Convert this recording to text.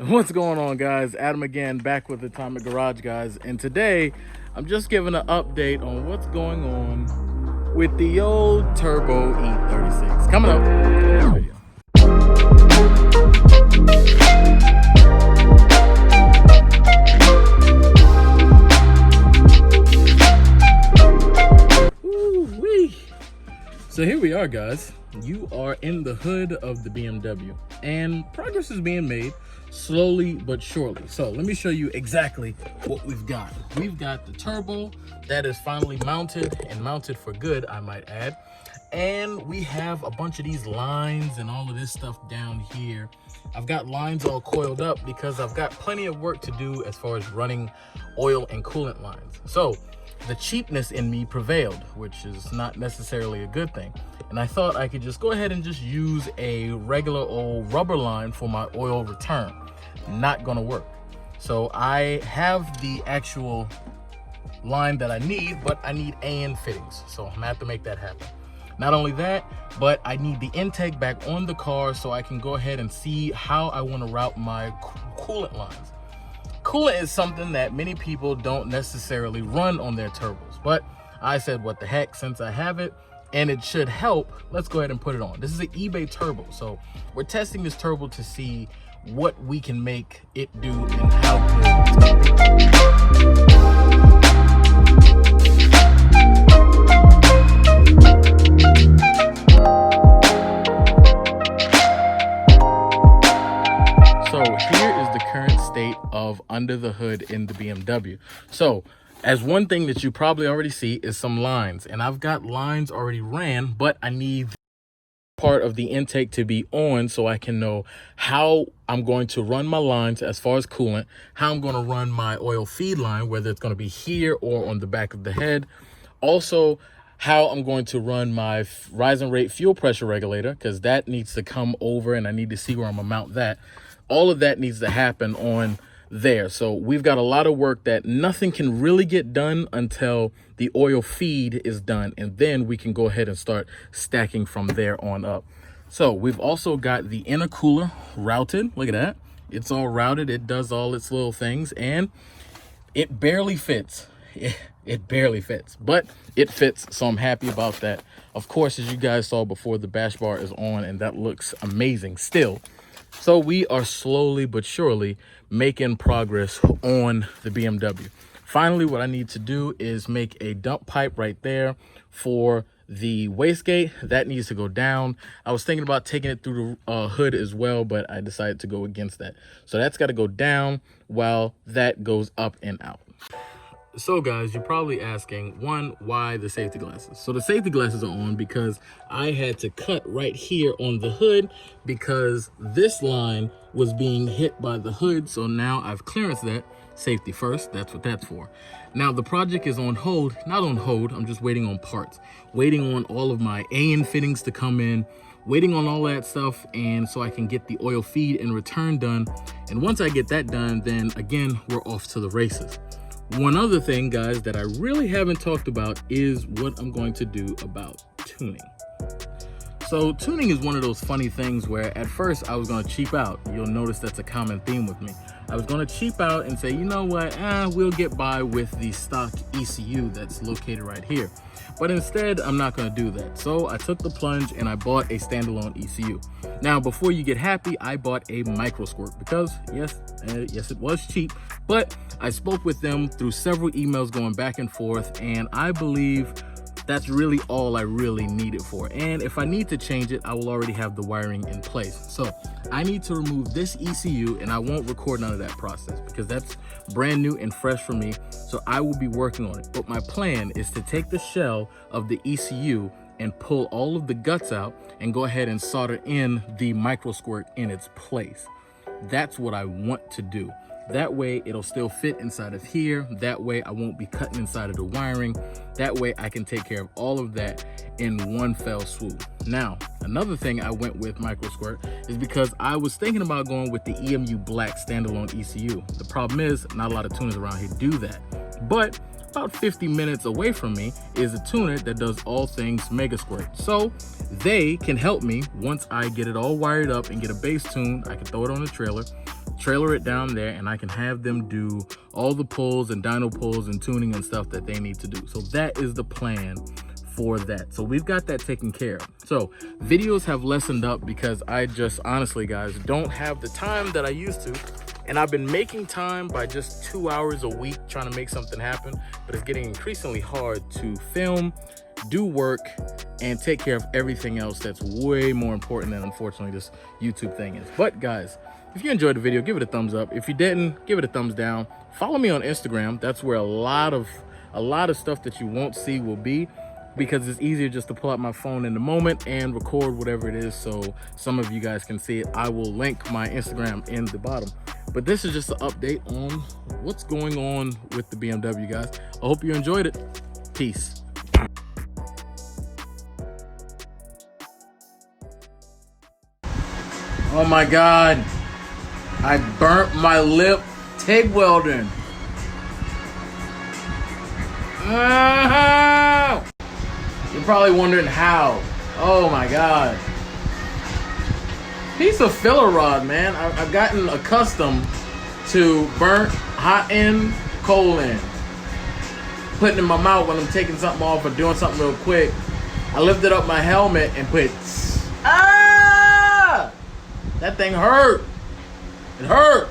What's going on, guys? Adam again, back with Atomic Garage, guys. And today, I'm just giving an update on what's going on with the old Turbo E36. Coming up in this video. Woo-wee. So here we are, guys. You are in the hood of the BMW, and progress is being made slowly but surely. So let me show you exactly what we've got. We've got the turbo that is finally mounted, and mounted for good, I might add. And we have a bunch of these lines and all of this stuff down here. I've got lines all coiled up because I've got plenty of work to do as far as running oil and coolant lines. So the cheapness in me prevailed, which is not necessarily a good thing. And I thought I could just go ahead and just use a regular old rubber line for my oil return. Not gonna work. So I have the actual line that I need, but I need AN fittings. So I'm gonna have to make that happen. Not only that, but I need the intake back on the car so I can go ahead and see how I want to route my coolant lines. Coolant is something that many people don't necessarily run on their turbos, but I said, what the heck, since I have it and it should help, let's go ahead and put it on. This is an eBay turbo, so we're testing this turbo to see what we can make it do and how good it's going to be. So here is the current state of under the hood in the BMW. So as one thing that you probably already see is some lines, and I've got lines already ran, but I need part of the intake to be on so I can know how I'm going to run my lines as far as coolant, how I'm going to run my oil feed line, whether it's going to be here or on the back of the head. Also, how I'm going to run my rise and rate fuel pressure regulator, because that needs to come over and I need to see where I'm gonna mount that. All of that needs to happen on there. So we've got a lot of work that nothing can really get done until the oil feed is done, and then we can go ahead and start stacking from there on up. So we've also got the intercooler routed. Look at that. It's all routed. It does all its little things, and it barely fits. It barely fits, but it fits, so I'm happy about that. Of course, as you guys saw before, the bash bar is on, and that looks amazing still. So we are slowly but surely making progress on the BMW. Finally, what I need to do is make a dump pipe right there for the wastegate. That needs to go down. I was thinking about taking it through the hood as well, but I decided to go against that. So that's got to go down while that goes up and out. So guys, you're probably asking, one, why the safety glasses? So the safety glasses are on because I had to cut right here on the hood because this line was being hit by the hood. So now I've clearanced that. Safety first, that's what that's for. Now the project is on hold, not on hold, I'm just waiting on parts. Waiting on all of my AN fittings to come in, waiting on all that stuff, and so I can get the oil feed and return done. And once I get that done, then again, we're off to the races. One other thing, guys, that I really haven't talked about is what I'm going to do about tuning. So tuning is one of those funny things where at first I was going to cheap out. You'll notice that's a common theme with me. I was going to cheap out and say, you know what, we'll get by with the stock ECU that's located right here. But instead, I'm not going to do that. So I took the plunge and I bought a standalone ECU. Now, before you get happy, I bought a micro squirt because yes, it was cheap, but I spoke with them through several emails going back and forth, and I believe that's really all I really need it for. And if I need to change it, I will already have the wiring in place. So I need to remove this ECU, and I won't record none of that process because that's brand new and fresh for me. So I will be working on it. But my plan is to take the shell of the ECU and pull all of the guts out and go ahead and solder in the micro squirt in its place. That's what I want to do. That way it'll still fit inside of here. That way I won't be cutting inside of the wiring. That way I can take care of all of that in one fell swoop. Now, another thing I went with micro squirt is because I was thinking about going with the EMU black standalone ECU. The problem is not a lot of tuners around here do that. But about 50 minutes away from me is a tuner that does all things Mega Squirt. So they can help me once I get it all wired up and get a bass tune. I can throw it on the trailer, trailer it down there, and I can have them do all the pulls and dyno pulls and tuning and stuff that they need to do. So that is the plan for that. So we've got that taken care of. So videos have lessened up because I just honestly, guys, don't have the time that I used to. And I've been making time by just 2 hours a week trying to make something happen, but it's getting increasingly hard to film, do work, and take care of everything else that's way more important than, unfortunately, this YouTube thing is. But guys, if you enjoyed the video, give it a thumbs up. If you didn't, give it a thumbs down. Follow me on Instagram. That's where a lot of stuff that you won't see will be, because it's easier just to pull out my phone in the moment and record whatever it is so some of you guys can see it. I will link my Instagram in the bottom. But this is just an update on what's going on with the BMW, guys. I hope you enjoyed it. Peace. Oh my God, I burnt my lip TIG welding. You're probably wondering how. Oh my God. Piece of filler rod, man. I've gotten accustomed to burnt, hot end, cold end. Putting it in my mouth when I'm taking something off or doing something real quick. I lifted up my helmet and put, ah! That thing hurt. It hurt.